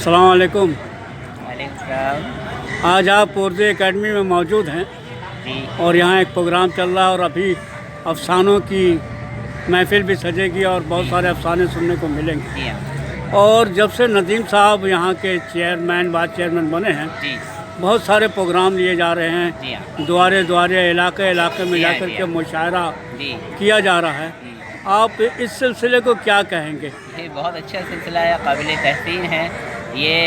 अस्सलाम वालेकुम। वालेकुम सलाम। आज आप उर्दू एकेडमी में मौजूद हैं जी और यहाँ एक प्रोग्राम चल रहा है और अभी अफसानों की महफिल भी सजेगी और बहुत सारे अफसाने सुनने को मिलेंगे। जी हाँ और जब से नदीम साहब यहाँ के चेयरमैन वाइस चेयरमैन बने हैं, जी बहुत सारे प्रोग्राम लिए जा रहे हैं। जी हाँ द्वारे द्वारे इलाके इलाके में जी हाँ, जाकर जी के हाँ। मुशायरा जी किया जा रहा है। आप इस सिलसिले को क्या कहेंगे? ये बहुत अच्छा सिलसिला है, काबिल तहसीन है। ये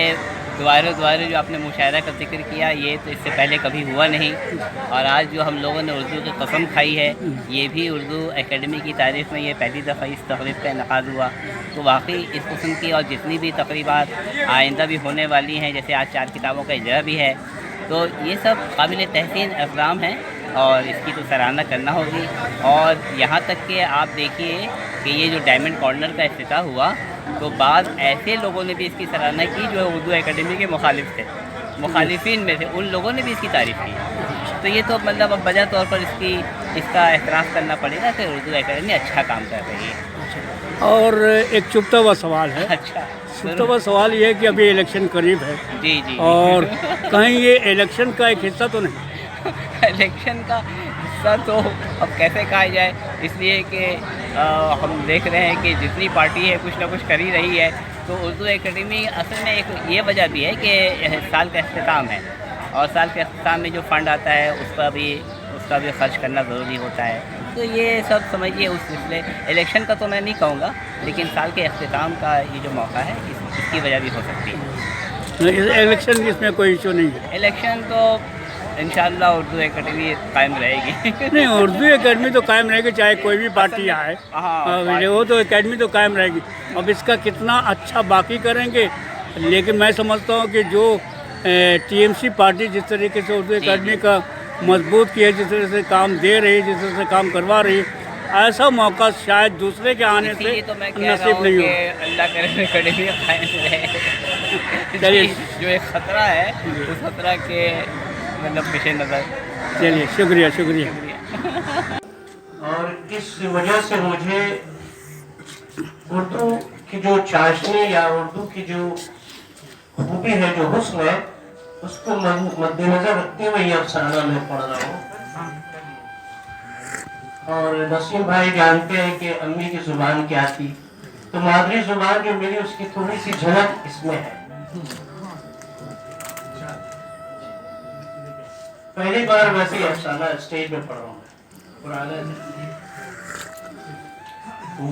द्वारे द्वारे जो आपने मुशायरा का जिक्र किया, ये तो इससे पहले कभी हुआ नहीं। और आज जो हम लोगों ने उर्दू की कसम खाई है, ये भी उर्दू एकेडमी की तारीख़ में ये पहली दफ़ा इस तकरीब का इनक़ाद हुआ। तो वाकई इस किस्म की और जितनी भी तकरीबात आइंदा भी होने वाली हैं, जैसे आज 4 किताबों का इजरा भी है, तो ये सब काबिल तहसीन इक़दाम हैं और इसकी तो सराहना करना होगी। और यहाँ तक कि आप देखिए कि ये जो डायमंड कॉर्नर का इफ्तिताह हुआ, तो बाद ऐसे लोगों ने भी इसकी सराहना की जो उर्दू एकेडमी के मुखालिफ थे, मुखालिफिन में थे, उन लोगों ने भी इसकी तारीफ़ की। तो ये तो मतलब अब वजह तौर पर इसका एहतराम करना पड़ेगा कि उर्दू एकेडमी अच्छा काम कर रही है। और एक चुभता हुआ सवाल है। अच्छा चुभता हुआ सवाल ये है कि अभी इलेक्शन करीब है जी जी और कहीं ये इलेक्शन का एक हिस्सा तो नहीं? इलेक्शन का हिस्सा तो अब कैसे कहा जाए, इसलिए कि हम देख रहे हैं कि जितनी पार्टी है कुछ ना कुछ कर ही रही है। तो उर्दू एकेडमी असल में एक ये वजह भी है कि साल का अख्ताम है और साल के अख्ताम में जो फ़ंड आता है उसका भी खर्च करना ज़रूरी होता है। तो ये सब समझिए उस सिलसिले इलेक्शन का तो मैं नहीं कहूँगा, लेकिन साल के अख्ताम का ये जो मौका है इसकी वजह भी हो सकती है। इलेक्शन इसमें कोई इशू नहीं है। इलेक्शन तो इंशाअल्लाह उर्दू एकेडमी कायम रहेगी। नहीं, उर्दू एकेडमी तो कायम रहेगी चाहे कोई भी पार्टी आए। हाँ, वो तो एकेडमी तो कायम रहेगी। अब इसका कितना अच्छा बाकी करेंगे, लेकिन मैं समझता हूँ कि जो टीएमसी पार्टी जिस तरीके से उर्दू एकेडमी का मजबूत किया, जिस तरह से काम दे रही, जिस तरह से काम करवा रही, ऐसा मौका शायद दूसरे के आने से तो मैं कह रहा नसीब हूँ नहीं कि हो। अल्लाह करे एकेडमी कायम रहे। चलिए। जो एक ख़तरा है उस खतरा के मतलब पेश नज़र। चलिए, शुक्रिया। और इस वजह से मुझे उर्दू की जो चाशनी या उर्दू की जो खूबी है, जो हुस्न है, उसको मद्देनजर रखते हुए यह अफसाना मैं पढ़ रहा हूँ। और नसीम भाई जानते हैं कि अम्मी की जुबान क्या थी, तो मादरी जुबान जो मेरी उसकी थोड़ी सी झलक इसमें है। पहली बार वैसे ही अफसाना स्टेज में पढ़ रहा हूँ। पुराना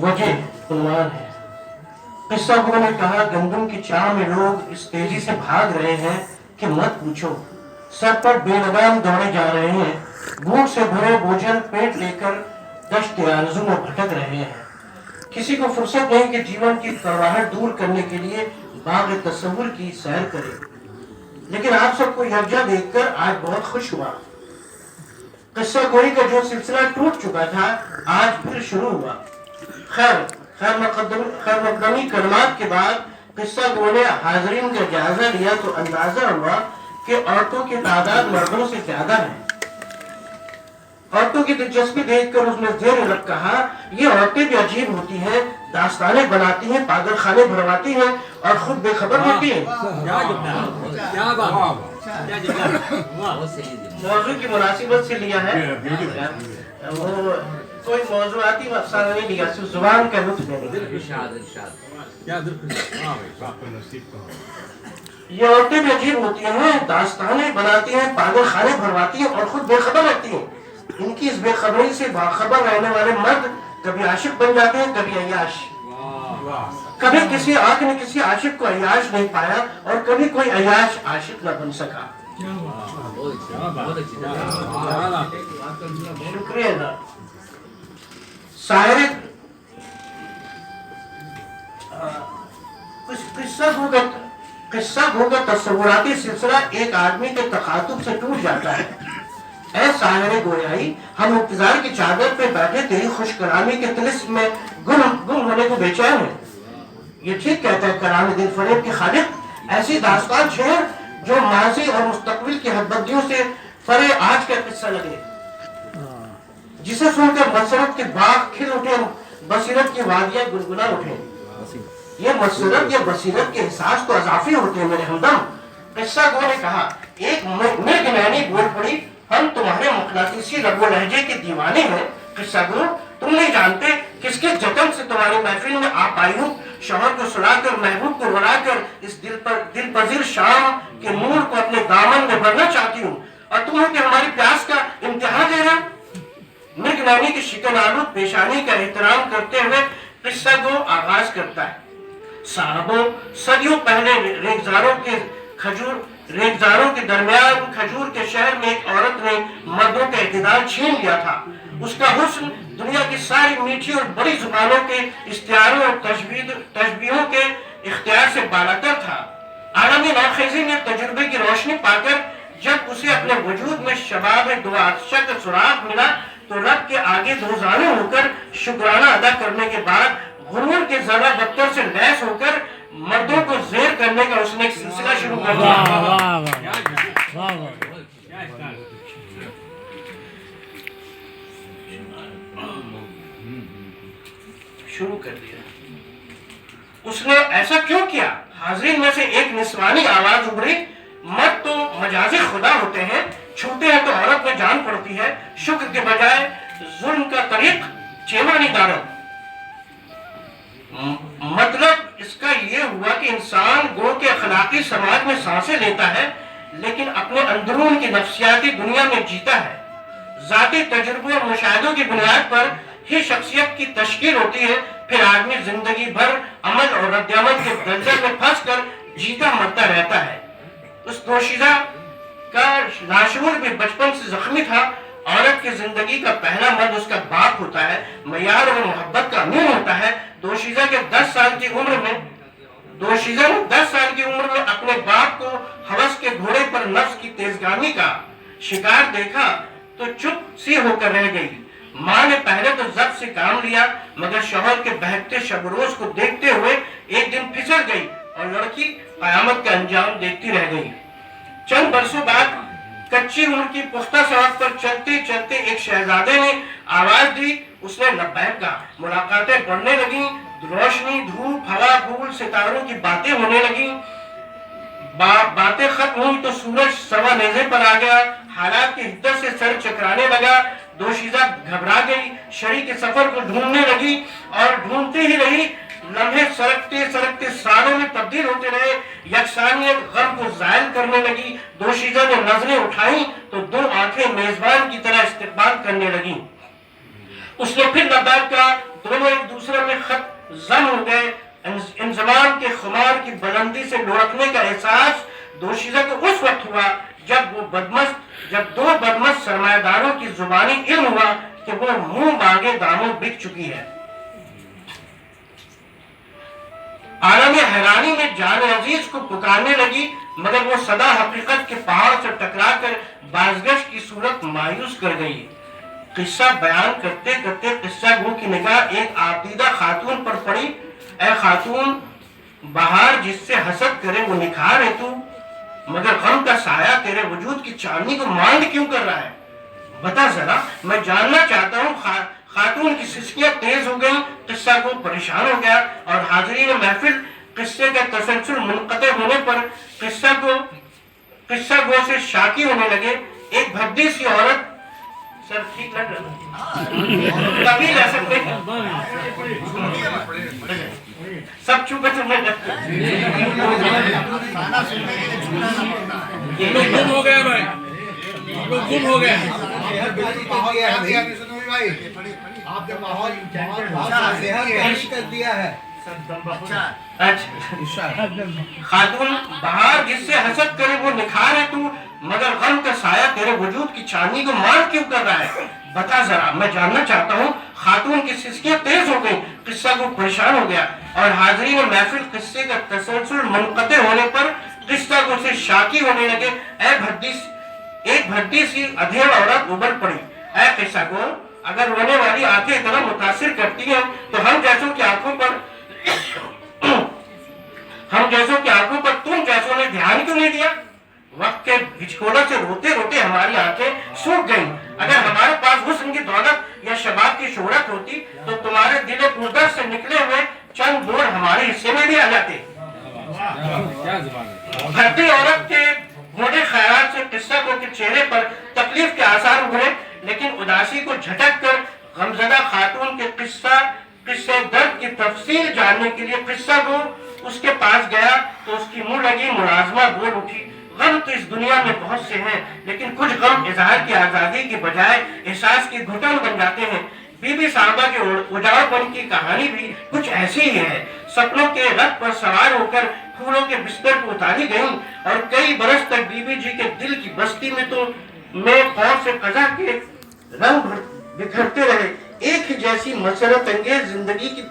वजह उन्वान है। किस्सा को ने कहा, गंदम की चाह में लोग इस तेजी से भाग रहे हैं कि मत पूछो। सर पर बेलगाम दौड़े जा रहे हैं, भूख से भरे भोजन पेट लेकर दश्त आरज़ू में भटक रहे हैं। किसी को फुर्सत नहीं कि जीवन की कड़वाहट दूर करने के लिए बाग तस्वुर की सैर करे। लेकिन आप सबको यकजा देखकर आज बहुत खुश हुआ। किस्सा गोई का जो सिलसिला टूट चुका था, आज फिर शुरू हुआ। खैर मकदमी कलमात के बाद किस्सा गो ने हाजरीन का जायजा लिया तो अंदाजा हुआ कि औरतों की तादाद मर्दों से ज्यादा है। औरतों की दिलचस्पी देखकर उसने ज़ेर लग कहा, ये औरतें भी अजीब होती हैं, दास्तानें बनाती हैं, पागल खाने भरवाती हैं और खुद बेखबर होती हैं। मौजू की मुनासिबत से लिया है, वो कोई मौजूआती अफसाना नहीं लिया, सिर्फ जुबान का लुत्फ ये औरतें भी अजीब होती हैं, दास्तानें बनाती हैं, पागल खाने भरवाती हैं और खुद बेखबर रहती हैं। इनकी इस बेखबरी से बाखबर रहने वाले मर्द कभी आशिक बन जाते हैं, कभी अय्याश। कभी किसी आंख ने किसी आशिक को अय्याश नहीं पाया और कभी कोई अय्याश आशिक न बन सका। शुक्रिया। शायर किस्सा होगा तस्वुराती सिलसिला एक आदमी के तखातुब से टूट जाता है। ऐ साहिर गोयाई, हम इंतजार की चादर पे बैठे तेरी खुश कलामी के तिलिस्म में गुम होने को बेचैन है। ये ठीक कहता है कलाम दिल फरेब के खालिक। ऐसी दास्तान शेर जो माजी और मुस्तकबिल की हदबंदियों से परे आज का किस्सा लगे, जिसे सुनकर बसरत के बाग खिल उठे, बसीरत की वादियां गुनगुना उठे। ये मसरत, ये बसीरत के एहसास तो अजाफी होते हैं मेरे हमदम। किस्सा गो ने कहा, एक मृगनैनी बोल पड़ी, हम तुम्हारे मकनातीसी रगो लहजे के दीवाने हैं। किस्सा गो, तुम नहीं जानते किसके जतन से तुम्हारी महफिल में आ पाई हूँ। शौहर को सुलाकर, महबूब को रुलाकर इस दिल पजीर शाम के नूर को अपने दामन में भरना चाहती हूँ, और तुम हो कि हमारी प्यास का इम्तिहान दे रहे हो। मृगनैनी की शिकन आलूद पेशानी का एहतराम करते हुए किस्सा गो आगाज करता है। साहबों, सदियों पहले रेगजारों के दरमियान खजूर के शहर में एक औरत ने मर्दों का इक़्तिदार छीन लिया था। उसका हुस्न दुनिया की सारी मीठी और बड़ी जुबानों के इश्तिहारों और तशबीहों के इख्तियार से बालातर था। आलमी नाखेज़ी ने तजुर्बे की रोशनी पाकर जब उसे अपने वजूद में शबाब दुआशा का सुराग मिला तो रब के आगे दोजाने होकर शुक्राना अदा करने के बाद गुरूर के जरा दफ्तर से लैस होकर मर्दों को जेर करने का उसने एक सिलसिला शुरू कर दिया। उसने ऐसा क्यों किया? हाजिरीन में से एक निस्वानी आवाज उभरी, मर्द तो मजाजी खुदा होते हैं, छूते हैं तो औरत में जान पड़ती है, शुक्र के बजाय जुल्म का तरीक चेवानी दारम। मतलब इसका ये हुआ कि इंसान गो के अखलाकी समाज में सांसें लेता है, लेकिन अपने अंदरून की नफ्सियाती दुनिया में जीता है। जाती तजुर्बों और मुशाहिदों की बुनियाद पर ही शख्सियत की तश्कील होती है। फिर आदमी जिंदगी भर अमल और रद्द-ए-अमल के दलदल में फंस कर जीता मरता रहता है। उस दोशीज़ा का लाशूर भी बचपन से जख्मी था। औरत की जिंदगी का पहला मर्द उसका बाप होता है, मयार और मोहब्बत का अमीन होता है। दोशीज़ा ने 10 साल की उम्र में अपने बाप को हवस के घोड़े पर नफ्स की तेजगामी का शिकार देखा तो चुप सी होकर रह गई। माँ ने पहले तो जब्त से काम लिया, मगर शौहर के बहकते शबरोज को देखते हुए एक दिन फिसल गई और लड़की कयामत का अंजाम देखती रह गई। चंद बरसों बाद कच्ची उम्र की पुख्ता सड़क पर चलते चलते एक शहजादे ने आवाज दी। उसने लब्बैक कहा। मुलाकातें बढ़ने लगी, रोशनी, धूप, हवा, फूल, सितारों की बातें होने लगी। बातें खत्म हुई तो सूरज सवा नेज़े पर आ गया। हालात की हिद्दत से सर चकराने लगा। दोशीज़ा घबरा गई, शरीक के सफर को ढूंढने लगी और ढूंढती ही रही। लम्हे सरकते सरकते सालों में तब्दील होते रहे। यकसानियत गम को जायल करने लगी। दोशीज़ा ने नजरें उठाई तो 2 आंखें मेजबान की तरह इस्तकबाल करने लगी। उसने फिर लब्बैक कहा। दोनों एक दूसरे में खत जम हो गए। इंजमान के खुमार की बुलंदी से लुढ़कने का एहसास दोशीज़ा को उस वक्त हुआ जब 2 बदमस्त सरमायादारों की जुबानी इल्म हुआ कि वो मुंह मांगे दामों बिक चुकी है। आलम हैरानी में जान अजीज को पुकारने लगी, मगर वो सदा हकीकत के पहाड़ से टकराकर बाज़गश्त की सूरत मायूस कर गई। किस्सा बयान करते करते किस्सा गो की निगाह एक आबदीदा खातून पर पड़ी। ऐ खातून, बहार जिससे हसद करे वो निखार है तू, मगर गम का साया तेरे वजूद की चांदनी को मांड क्यों कर रहा है? बता जरा, मैं जानना चाहता हूँ। खातून की सिसकियां तेज हो गई। किस्सा को परेशान हो गया और हाजिरीन महफिल किस्से का तसलसल मुनक़ते होने पर किस्सा गो से शाकी होने लगे। एक भद्दी सी औरत, सर ठीक लग रहा तभी ले सकते सब चुप गुम हो गया भाई, गुम हो गया। आपने माहौल कर दिया है। खातून, बहार जिससे हसद करे वो निखार है तू, मगर गम का साया तेरे वजूद की चांदनी को मार क्यों कर रहा है? बता जरा, मैं जानना चाहता हूँ। खातून की सिसकियां तेज हो गई। किस्सा को परेशान हो गया और हाजिरीन महफिल किस्से का तसलसल मुनक़ते होने पर किस्सा को से शाकी होने लगे। एक भद्दी सी अधेड़ औरत उबल पड़ी। ऐ किस्सा को, अगर रोने वाली आंखें इतना मुतासिर करती हैं तो हम जैसों की आंखों पर तुम जैसों ने ध्यान क्यों नहीं दिया? वक्त के हिचकोलों से रोते रोते हमारी आंखें सूख गईं। अगर हमारे पास हुस्न की दौलत या शबाब की शोहरत होती तो तुम्हारे दिल पुरदर्द से निकले हुए चंद बोल हमारे हिस्से में भी आ जाते। भर्ती औरत के बूढ़े ख्याल से किस्सा को के चेहरे पर तकलीफ के आसार उभरे, लेकिन उदासी को झटक कर गमजदा खातून के किस्से दर्द की तफसील जानने के लिए किस्सा को उसके पास गया तो उसकी मुंह लगी मुलाजमा बोल उठी, गम तो इस दुनिया में बहुत से हैं, लेकिन कुछ गम इजहार की आजादी के बजाय एहसास की घुटन बन जाते हैं। बीबी साहबा के उजाड़पन की कहानी भी कुछ ऐसी ही है। सपनों के रथ पर सवार होकर फूलों के बिस्तर पर उतारी गई और कई बरस तक बीबी जी के दिल की बस्ती में खौफ से कजा के रंग बिखरते रहे। एक ही जैसी मसरत अंगेज जिंदगी की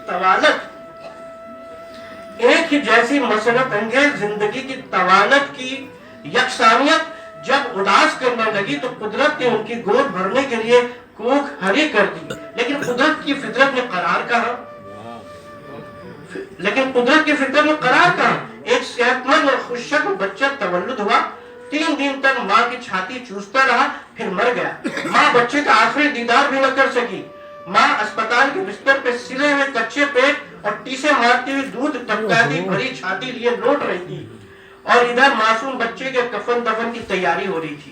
तवालत की यकसानियत जब उदास करने लगी तो कुदरत ने उनकी गोद भरने के लिए कोख हरी कर दी। लेकिन कुदरत की फितरत में करार कहा। एक सेहतमंद और खुशशक्ल बच्चा तवल्लुद हुआ। 3 दिन तक माँ की छाती चूसता रहा, फिर मर गया। माँ बच्चे का आखिरी दीदार भी न कर सकी। माँ अस्पताल के बिस्तर पे सिले हुए कच्चे पेट और टीसे मारती हुई दूध टपकाती भरी छाती लिए लौट रही थी और इधर मासूम बच्चे के कफन दफन की तैयारी हो रही थी।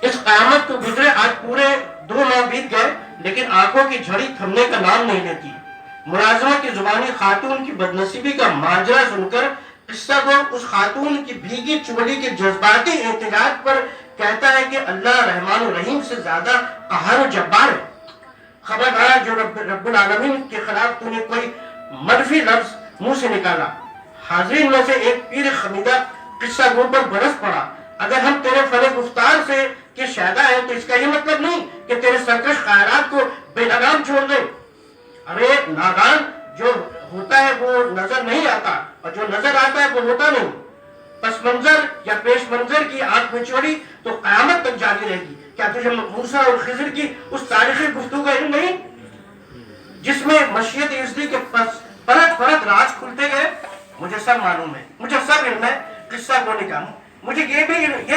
इस क़यामत को गुजरे आज पूरे 2 माह बीत गए, लेकिन आंखों की झड़ी थमने का नाम नहीं लेती। मुलाजमा की जुबानी खातून की बदनसीबी का माजरा सुनकर किस्सा को उस खातून की भीगी चुबड़ी के जज्बाती एहतजाज पर कहता है कि अल्लाह रहमान और रहीम से ज्यादा क़हार और जब्बार है। खबरदार जो रब्बुल आलमीन के खिलाफ तूने कोई मनफी लफ्ज मुंह से निकाला। हाज़रीन में से एक पीर खमीदा किस्सा गो पर बरस पड़ा। अगर हम तेरे फले गुफ्तार से के शायदा है तो इसका ये मतलब नहीं कि तेरे सरकश ख्यालात को बेलगाम छोड़ दे। अरे नादान, जो होता है वो नजर नहीं आता और जो नजर आता है वो होता नहीं। पस मंजर या पेश मंजर की आंख में चोरी तो कयामत तक जारी रहेगी। क्या तुझे मूसा और खिज़र की उस तारीखी गुफ्तगू का इल्म नहीं जिसमें मशीयत इज़्ज़ी के परत परत राज खुलते गए? मुझे सब मालूम है, मुझे सब इल्म है किस्सा बोलने का। मुझे ये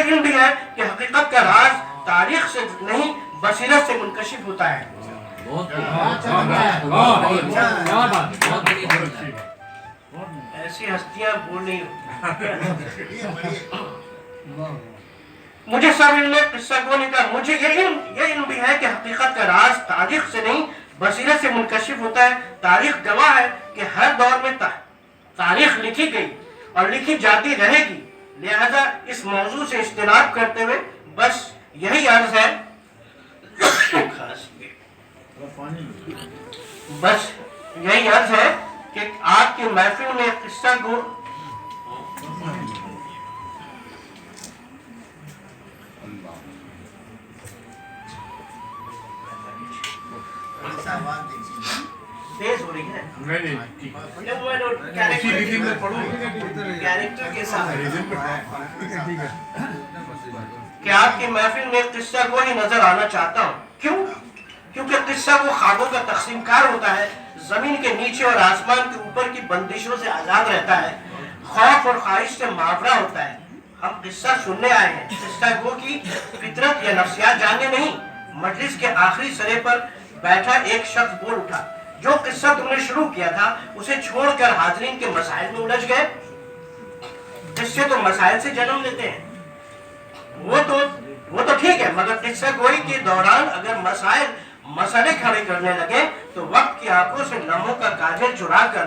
इल्म भी है कि हकीकत का राज तारीख से नहीं बसीरत से मुनकशिफ होता है। ऐसी हस्तियां बोल रही मुझे सब इल्म किस्सा बोलने का। मुझे ये इल्म भी है कि हकीकत का राज तारीख से नहीं बसीरत से मुनकशिफ होता है। तारीख गवाह है कि हर दौर में तारीख लिखी गई और लिखी जाती रहेगी। लिहाजा इस मौजू से इज्तिनाब करते हुए बस यही अर्ज है कि आपकी महफिल में किस्सा को तेज हो रही है कैरेक्टर के साथ कि आपकी महफिल में किस्सा को ही नजर आना चाहता हूँ। क्यों? क्योंकि किस्सा वो ख्वाबों का तकसीमकार होता है, जमीन के नीचे और आसमान के ऊपर की बंदिशों से आजाद रहता है, खौफ और ख्वाहिश से मावरा होता है। हम किस्सा सुनने आए हैं, किस्सा गो की फितरत या नफ्सियात जानने नहीं। मजलिस के आखिरी सरे पर बैठा एक शख्स बोल उठा, जो किस्सा तुमने शुरू किया था उसे छोड़कर हाजरीन के मसाइल में उलझ गए। किस्से तो मसाइल से जन्म लेते हैं। वो तो ठीक है, मगर किस्सा गोई के दौरान अगर मसले खड़े करने लगे तो वक्त की आंखों से लम्हों का काजल चुराकर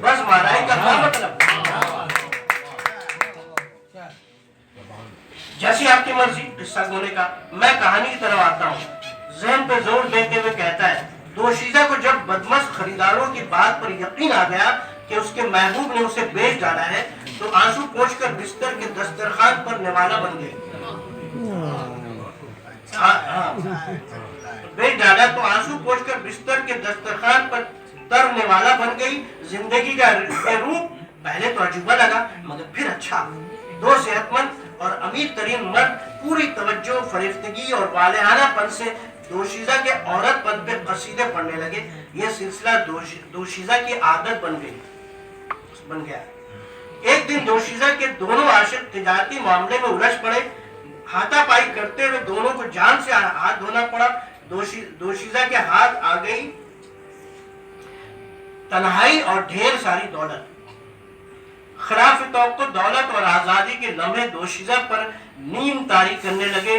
बस माराई का क्या मतलब? जैसी आपकी मर्जी किस्सा बोलने का। मैं कहानी की तरफ आता हूँ। ज़हन पे जोर देते हुए कहता है, दोशीज़ा को जब बदमस्त खरीदारों की बात पर यकीन आ गया कि उसके महबूब ने उसे बेच डाला है तो आंसू पोंछकर बिस्तर के दस्तरखान पर निवाला बन गई। बेच डाला तो आंसू पोंछकर बिस्तर के दस्तरखान पर तरने वाला बन गई। जिंदगी का रूप पहले तो अजूबा लगा मगर फिर अच्छा। 2 सेहतमंद और अमीर तरीन मर्द पूरी तवज्जो, फरिश्तगी और वालेहानापन से दोशीज़ा के औरत पद पे कसीदे पढ़ने लगे। यह सिलसिला दोशीज़ा की आदत बन गया। एक दिन दोशीज़ा के दोनों आशिक तिजारती मामले में उलझ पड़े। हाथापाई करते हुए दोनों को जान से हाथ धोना पड़ा। दोशीज़ा के हाथ आ गई तन्हाई और ढेर सारी दौलत। खिलाफ तवक्को दौलत और आज़ादी के लम्हे दोशीज़ा पर नींद तारी करने लगे।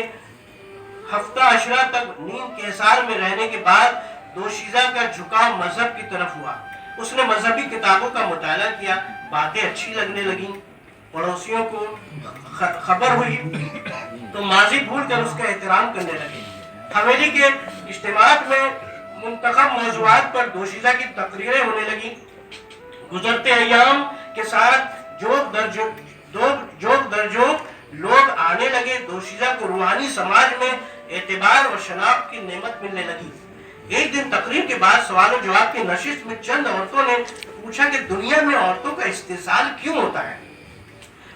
हफ्ता अशरा तक नींद के हिसार में रहने के बाद दोशीज़ा का झुकाव मजहब की तरफ हुआ। उसने मजहबी किताबों का मुताला किया, बातें अच्छी लगने लगीं, पड़ोसियों को खबर हुई तो माजी भूल कर उसका एहतराम करने लगे। हवेली के इज्तिमात में मुंतखब मौज़ूआत पर दोशीज़ा की तकरीरें होने लगी। गुजरते अय्याम के साथ जोग दर्जों लोग आने लगे। दोशीज़ा को रूहानी समाज में एतबार और शनाख्त की नेमत मिलने लगी। एक दिन तकरीर के बाद सवाल और जवाब की नशिस्त में चंद औरतों ने पूछा कि दुनिया में औरतों का इस्तेसाल क्यों होता है।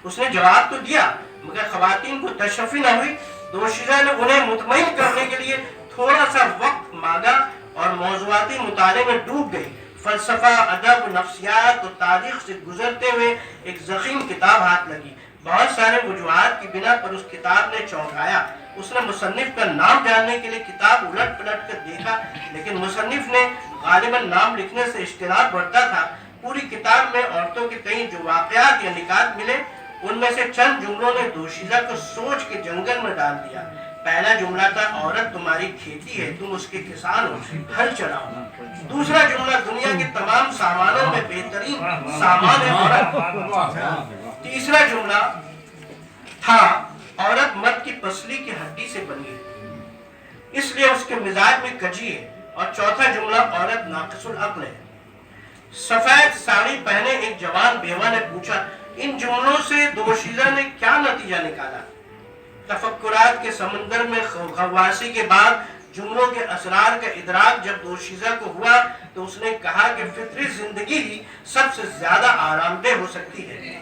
उसने जवाब तो दिया मगर खवातीन को तशफ़ी न हुई। दोशीज़ा ने उन्हें मुतमईन करने के लिए थोड़ा सा वक्त मांगा और मौज़ूआती मुताले में डूब गई। फलसफा, अदब, नफ्सियात और तारीख से गुजरते हुए एक ज़ख़ीम किताब हाथ लगी। बहुत सारे वजूहात की बिना पर उस किताब ने चौंकाया। उसने मुसन्निफ का नाम जानने के लिए किताब उलट पलट कर देखा, लेकिन मुसन्निफ ने गालिबन नाम लिखने से इज्तिनाब बरता था। पूरी किताब में औरतों के कई जो वाक़यात या निकात मिले, उनमें से चंद जुमलों ने दोशीज़ा को सोच के जंगल में डाल दिया। पहला जुमला था, औरत तुम्हारी खेती है, तुम उसके किसान हो, हल चलाओ। दूसरा जुमला, दुनिया के तमाम सामानों में बेहतरीन सामान है औरत। तीसरा जुमला था, औरत मर्द की पसली की हड्डी से बनी है, इसलिए उसके मिजाज में कजी है। और चौथा जुमला, औरत नाक़िसुल अक्ल है। सफेद साड़ी पहने एक जवान बेवा ने पूछा, इन जुमलों से दोशीज़ा ने क्या नतीजा निकाला। तफक्कुरात के समंदर में गवासी के बाद जुमलों के असरार का इदराक जब दोशीज़ा को हुआ तो उसने कहा कि फितरी जिंदगी ही सबसे ज्यादा आरामदेह हो सकती है।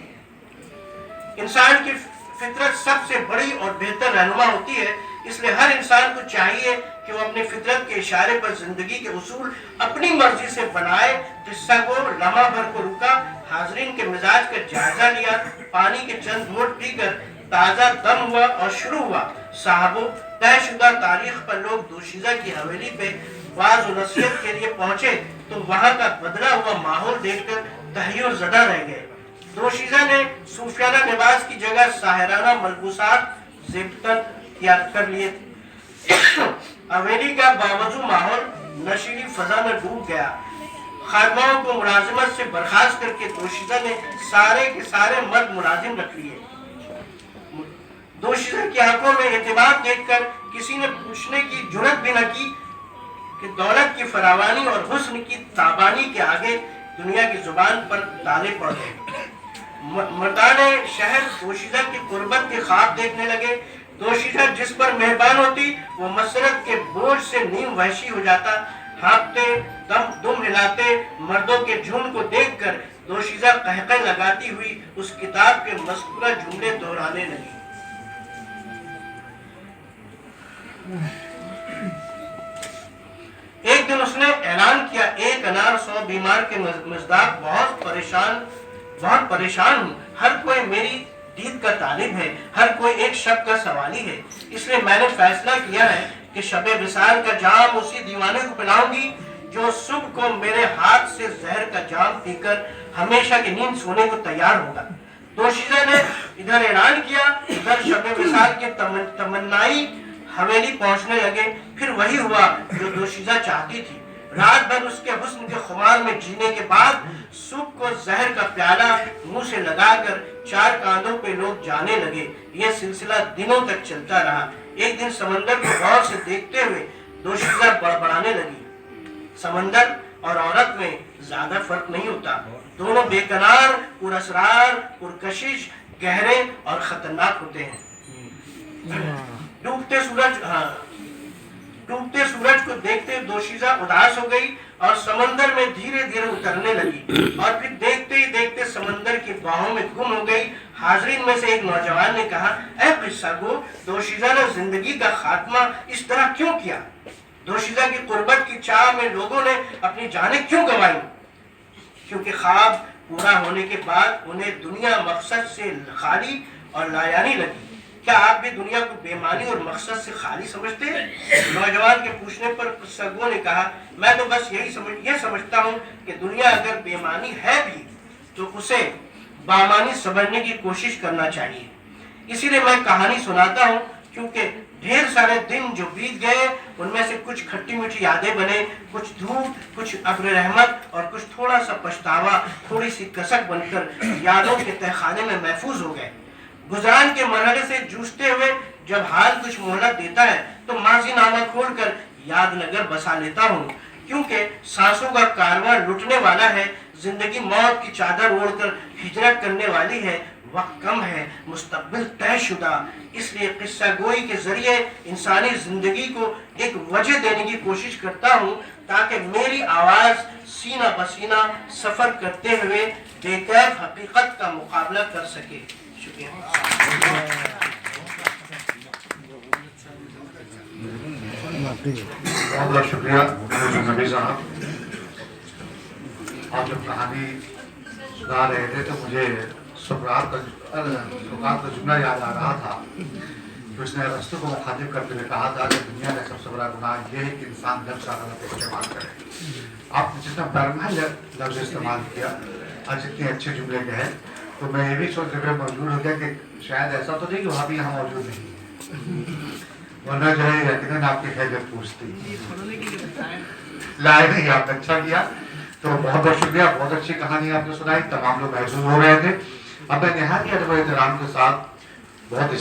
इंसान की फितरत सबसे बड़ी और बेहतर रहनुमा होती है, इसलिए हर इंसान को चाहिए कि वो अपनी फितरत के इशारे पर जिंदगी के उसूल अपनी मर्जी से बनाए। किस्सा को लम्हा भर को रुका, हाजरीन के मिजाज का जायजा लिया, पानी के चंद घूंट पीकर ताजा दम हुआ और शुरू हुआ। साहबों, तयशुदा तारीख पर लोग दोशीज़ा की हवेली पे वाज और नसीहत के लिए पहुंचे तो वहां का बदला हुआ माहौल देखकर तहय्युर ज़दा रह गए। दोशीज़ा ने सूफियाना लिबास की जगह साहिराना मलबूसात ज़िब्तन तैयार कर लिए थे। हवेली का बावजूद माहौल नशीली फजा में डूब गया। खादमाओं को मुलाजिमत से बर्खास्त करके दोशीज़ा ने सारे के सारे मर्द मुलाजिम रख लिए। दोशीज़ा की आंखों में एतमाद देखकर किसी ने पूछने की जुर्रत भी न की कि दौलत की फरावानी और हुस्न की ताबानी के आगे दुनिया की जुबान पर ताले पड़ गए। मर्दाने शहर दोशीज़ा की कुर्बत के ख्वाब देखने लगे। दोशीज़ा जिस पर मेहरबान होती वो मसरत के बोझ से नीम वहशी हो जाता। हाँफते, दुम हिलाते मर्दों के झुंड को देखकर दोशीज़ा कहके लगाती हुई उस किताब के मज़कूरा जुमले दोहराने लगी। एक दिन उसने ऐलान किया, एक अनार 100 बीमार के मज़दाक बहुत परेशान हूँ। हर कोई मेरी दीद का तालिब है, हर कोई एक शब का सवाली है। इसलिए मैंने फैसला किया है कि शबे विसाल का जाम उसी दीवाने को पिलाऊंगी जो सुबह को मेरे हाथ से जहर का जाम पीकर हमेशा की नींद सोने को तैयार होगा। दोशीज़ा ने इधर ऐलान किया, इधर शबे विसाल के तमन्नाई हवेली पहुंचने लगे। फिर वही हुआ जो दोशीज़ा चाहती थी। रात भर उसके हुस्न के खुमार में जीने के बाद सुबह को जहर का प्याला मुंह से लगाकर 4 कांधों पे लोग जाने लगे। यह सिलसिला दिनों तक चलता रहा। एक दिन समंदर को गौर से देखते हुए दोशीज़ा बड़बड़ाने लगी। समंदर और औरत में ज्यादा फर्क नहीं होता, दोनों बेकरार, पुरअसरार, पुरकशिश, गहरे और खतरनाक होते हैं। डूबते सूरज को देखते दोशीज़ा उदास हो गई और समंदर में धीरे धीरे उतरने लगी और फिर देखते ही देखते समंदर की बाहों में गुम हो गई। हाजरीन में से एक नौजवान ने कहा, ऐ किस्सा गो, दोशीज़ा ने जिंदगी का खात्मा इस तरह क्यों किया? दोशीज़ा की कुर्बत की चाह में लोगों ने अपनी जानें क्यों गंवाई? क्योंकि ख्वाब पूरा होने के बाद उन्हें दुनिया मकसद से खाली और लायानी लगी। क्या आप भी दुनिया को बेमानी और मकसद से खाली समझते हैं? नौजवान के पूछने पर किस्सा गो ने कहा, मैं तो बस ये समझता हूँ कि दुनिया अगर बेमानी है भी तो उसे बामानी समझने की कोशिश करना चाहिए। इसीलिए मैं कहानी सुनाता हूँ, क्योंकि ढेर सारे दिन जो बीत गए उनमें से कुछ खट्टी मीठी यादें बने, कुछ धूप, कुछ अब्र रहमत और कुछ थोड़ा सा पछतावा, थोड़ी सी कसक बनकर यादों के तहखाने में महफूज हो गए। गुजरान के मरहले से जूझते हुए जब हाल कुछ मोहलत देता है तो माजी नामा खोलकर याद नगर बसा लेता हूँ, क्योंकि सांसों का कारवां लुटने वाला है, जिंदगी मौत की चादर ओढ़कर हिजरत करने वाली है, वक्त कम है, मुस्तकबिल तयशुदा। इसलिए किस्सा गोई के जरिए इंसानी जिंदगी को एक वजह देने की कोशिश करता हूँ, ताकि मेरी आवाज सीना पसीना सफर करते हुए बेकैफ हकीकत का मुकाबला कर सके। शुक्रिया। बहुत बहुत शुक्रिया नबी साहब। आप जब कहानी सुना रहे थे तो मुझे सुकरात का जुमला याद आ रहा था कि उसने रस्तों को मुखातिब करते हुए कहा था कि दुनिया का सबसे बड़ा गुनाह यह है कि इंसान जब सा गलत इस्तेमाल करे। आपने जितना बरमहल लफ्ज इस्तेमाल किया और जितने अच्छे जुमले के हैं, तो मैं ये भी सोच रहे मजबूर हो गया कि शायद ऐसा तो नहीं कि वहाँ भी यहाँ मौजूद नहीं है, वरना जो है यकीनन आपकी खैरियत पूछती लाए नहीं। आपने अच्छा किया, तो बहुत बहुत शुक्रिया। बहुत अच्छी कहानी आपने सुनाई, तमाम लोग महसूस हो रहे थे। अब मैं निहायत अदब एहतराम के साथ बहुत